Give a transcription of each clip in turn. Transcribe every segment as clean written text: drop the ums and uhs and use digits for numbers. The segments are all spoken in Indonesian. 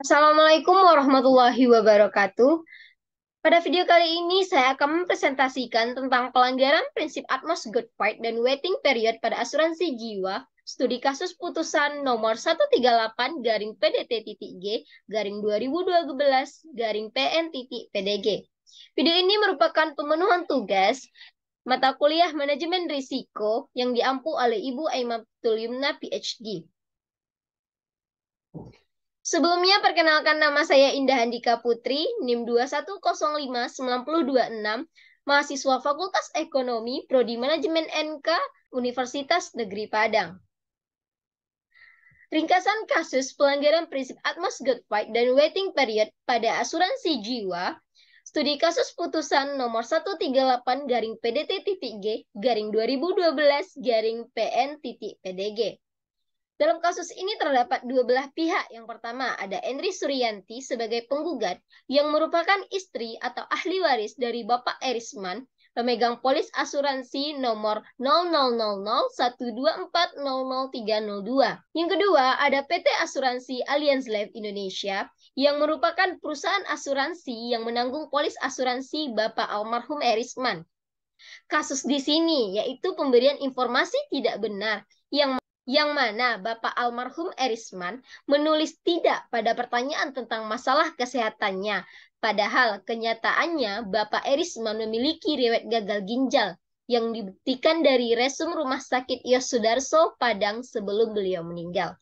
Assalamualaikum warahmatullahi wabarakatuh. Pada video kali ini saya akan mempresentasikan tentang pelanggaran prinsip Atmos Good Fight dan waiting period pada asuransi jiwa, studi kasus putusan nomor 138 garing PDT.G garing 2012 garing PN.PDG. Video ini merupakan pemenuhan tugas mata kuliah manajemen risiko yang diampu oleh Ibu Aimatul Yumna PhD. Sebelumnya, perkenalkan nama saya Indah Andika Putri, NIM 2105926, mahasiswa Fakultas Ekonomi, Prodi Manajemen NK, Universitas Negeri Padang. Ringkasan kasus pelanggaran prinsip Atmos Good Fight dan waiting period pada asuransi jiwa, studi kasus putusan nomor 138 garing PDT.G garing 2012 garing PN.PDG. Dalam kasus ini terdapat dua belah pihak. Yang pertama ada Endri Suryanti sebagai penggugat yang merupakan istri atau ahli waris dari Bapak Erisman, pemegang polis asuransi nomor 000012400302. Yang kedua ada PT Asuransi Allianz Life Indonesia yang merupakan perusahaan asuransi yang menanggung polis asuransi Bapak almarhum Erisman. Kasus di sini yaitu pemberian informasi tidak benar yang mana Bapak almarhum Erisman menulis tidak pada pertanyaan tentang masalah kesehatannya. Padahal kenyataannya Bapak Erisman memiliki riwayat gagal ginjal yang dibuktikan dari resum Rumah Sakit Yos Sudarso Padang sebelum beliau meninggal.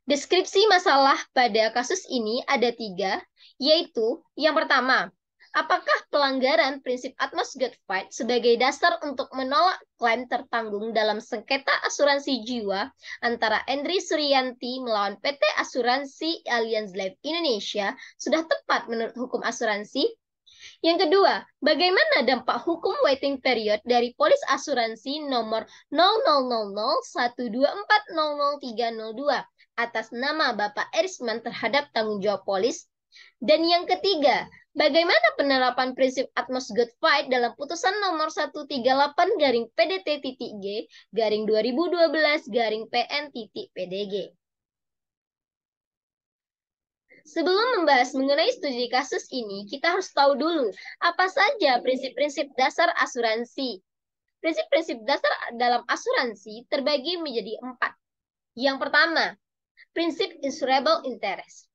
Deskripsi masalah pada kasus ini ada 3, yaitu yang pertama, apakah pelanggaran prinsip Atmos Good Fight sebagai dasar untuk menolak klaim tertanggung dalam sengketa asuransi jiwa antara Endri Suryanti melawan PT Asuransi Allianz Life Indonesia sudah tepat menurut hukum asuransi? Yang kedua, bagaimana dampak hukum waiting period dari polis asuransi nomor 000124000302 atas nama Bapak Erisman terhadap tanggung jawab polis? Dan yang ketiga, bagaimana penerapan prinsip Atmos Good Fight dalam putusan nomor 138 garing PDT.G garing 2012 garing PN.PDG. Sebelum membahas mengenai studi kasus ini, kita harus tahu dulu apa saja prinsip-prinsip dasar asuransi. Prinsip-prinsip dasar dalam asuransi terbagi menjadi 4. Yang pertama, prinsip insurable interest,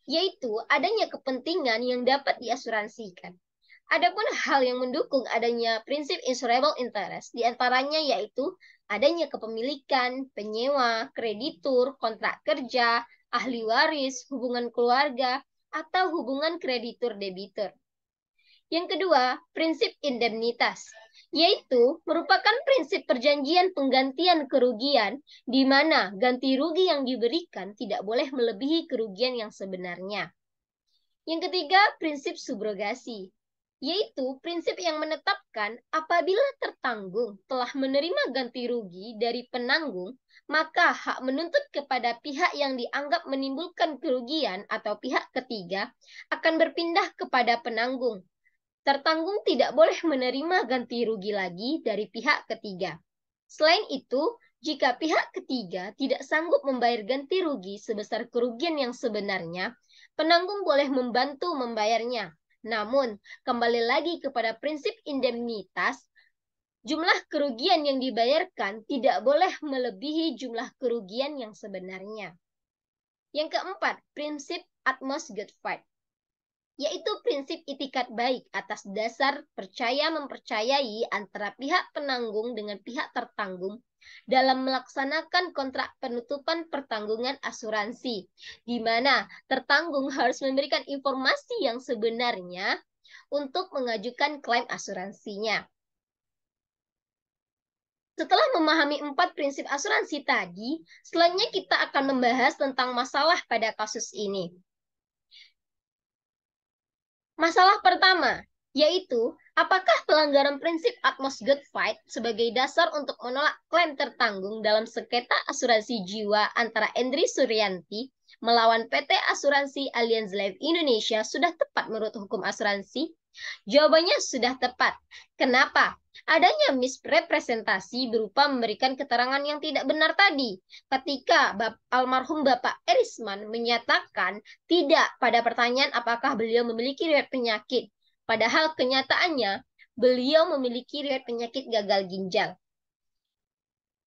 yaitu adanya kepentingan yang dapat diasuransikan. Adapun hal yang mendukung adanya prinsip insurable interest, diantaranya yaitu adanya kepemilikan, penyewa, kreditur, kontrak kerja, ahli waris, hubungan keluarga, atau hubungan kreditur-debitur. Yang kedua, prinsip indemnitas, yaitu merupakan prinsip perjanjian penggantian kerugian di mana ganti rugi yang diberikan tidak boleh melebihi kerugian yang sebenarnya. Yang ketiga, prinsip subrogasi, yaitu prinsip yang menetapkan apabila tertanggung telah menerima ganti rugi dari penanggung, maka hak menuntut kepada pihak yang dianggap menimbulkan kerugian atau pihak ketiga akan berpindah kepada penanggung. Tertanggung tidak boleh menerima ganti rugi lagi dari pihak ketiga. Selain itu, jika pihak ketiga tidak sanggup membayar ganti rugi sebesar kerugian yang sebenarnya, penanggung boleh membantu membayarnya. Namun, kembali lagi kepada prinsip indemnitas, jumlah kerugian yang dibayarkan tidak boleh melebihi jumlah kerugian yang sebenarnya. Yang keempat, prinsip Atmos Good Fight, yaitu prinsip itikat baik atas dasar percaya mempercayai antara pihak penanggung dengan pihak tertanggung dalam melaksanakan kontrak penutupan pertanggungan asuransi, di mana tertanggung harus memberikan informasi yang sebenarnya untuk mengajukan klaim asuransinya. Setelah memahami 4 prinsip asuransi tadi, selanjutnya kita akan membahas tentang masalah pada kasus ini. Masalah pertama, yaitu apakah pelanggaran prinsip Atmos Good Fight sebagai dasar untuk menolak klaim tertanggung dalam sengketa asuransi jiwa antara Endri Suryanti melawan PT Asuransi Allianz Life Indonesia sudah tepat menurut hukum asuransi? Jawabannya sudah tepat. Kenapa? Adanya misrepresentasi berupa memberikan keterangan yang tidak benar tadi. Ketika almarhum Bapak Erisman menyatakan tidak pada pertanyaan apakah beliau memiliki riwayat penyakit. Padahal kenyataannya beliau memiliki riwayat penyakit gagal ginjal.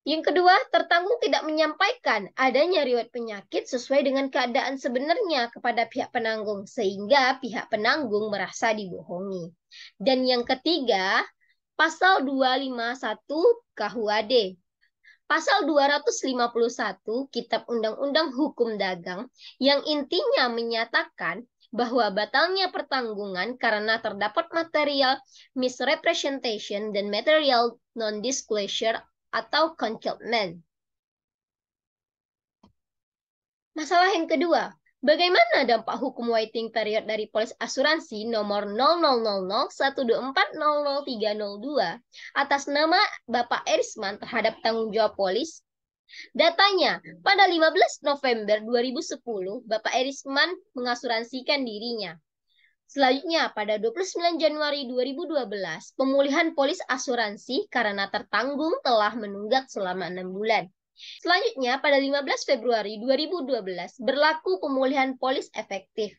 Yang kedua, tertanggung tidak menyampaikan adanya riwayat penyakit sesuai dengan keadaan sebenarnya kepada pihak penanggung, sehingga pihak penanggung merasa dibohongi. Dan yang ketiga, pasal 251 KUHD. Pasal 251 Kitab Undang-Undang Hukum Dagang yang intinya menyatakan bahwa batalnya pertanggungan karena terdapat material misrepresentation dan material non-disclosure atau concealment. Masalah yang kedua, bagaimana dampak hukum waiting period dari polis asuransi nomor 000124000302 atas nama Bapak Erisman terhadap tanggung jawab polis? Datanya, pada 15 November 2010, Bapak Erisman mengasuransikan dirinya. Selanjutnya, pada 29 Januari 2012, pemulihan polis asuransi karena tertanggung telah menunggak selama 6 bulan. Selanjutnya, pada 15 Februari 2012, berlaku pemulihan polis efektif.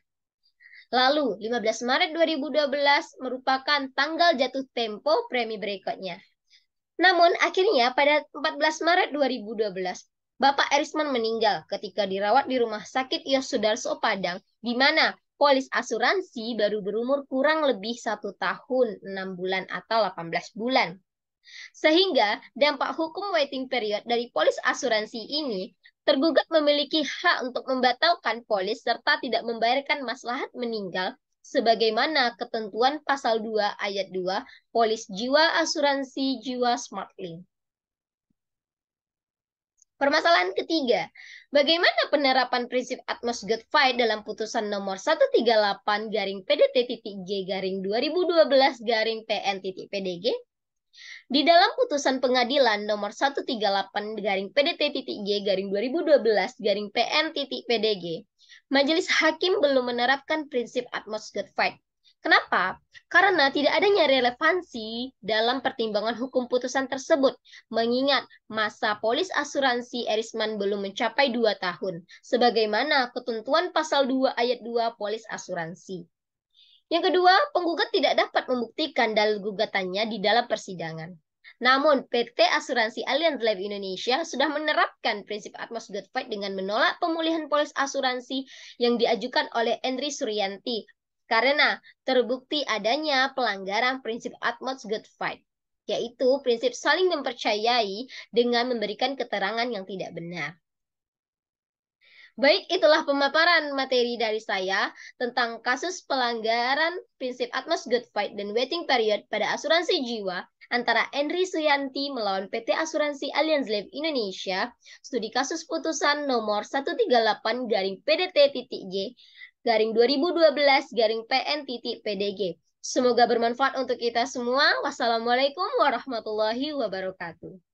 Lalu, 15 Maret 2012 merupakan tanggal jatuh tempo premi berikutnya. Namun, akhirnya pada 14 Maret 2012, Bapak Erisman meninggal ketika dirawat di Rumah Sakit Yos Sudarso Padang, di mana polis asuransi baru berumur kurang lebih 1 tahun, 6 bulan atau 18 bulan. Sehingga dampak hukum waiting period dari polis asuransi ini, tergugat memiliki hak untuk membatalkan polis serta tidak membayarkan maslahat meninggal sebagaimana ketentuan pasal 2 ayat 2 Polis Jiwa Asuransi Jiwa Smartlink. Permasalahan ketiga, bagaimana penerapan prinsip Atmos Good Fight dalam putusan nomor 138-PDT-G-2012-PN-PDG? Di dalam putusan pengadilan nomor 138-PDT-G-2012-PN-PDG, Majelis Hakim belum menerapkan prinsip Atmos Good Fight. Kenapa? Karena tidak adanya relevansi dalam pertimbangan hukum putusan tersebut, mengingat masa polis asuransi Erisman belum mencapai 2 tahun, sebagaimana ketentuan pasal 2 ayat 2 polis asuransi. Yang kedua, penggugat tidak dapat membuktikan dalil gugatannya di dalam persidangan. Namun, PT Asuransi Allianz Life Indonesia sudah menerapkan prinsip Atmos Good Fight dengan menolak pemulihan polis asuransi yang diajukan oleh Endri Suryanti karena terbukti adanya pelanggaran prinsip Atmos Good Fight, yaitu prinsip saling mempercayai dengan memberikan keterangan yang tidak benar. Baik, itulah pemaparan materi dari saya tentang kasus pelanggaran prinsip Atmos Good Fight dan waiting period pada asuransi jiwa antara Endri Suyanti melawan PT Asuransi Allianz Life Indonesia, studi kasus putusan nomor 138-PDT-G-2012-PN-PDG. Semoga bermanfaat untuk kita semua. Wassalamualaikum warahmatullahi wabarakatuh.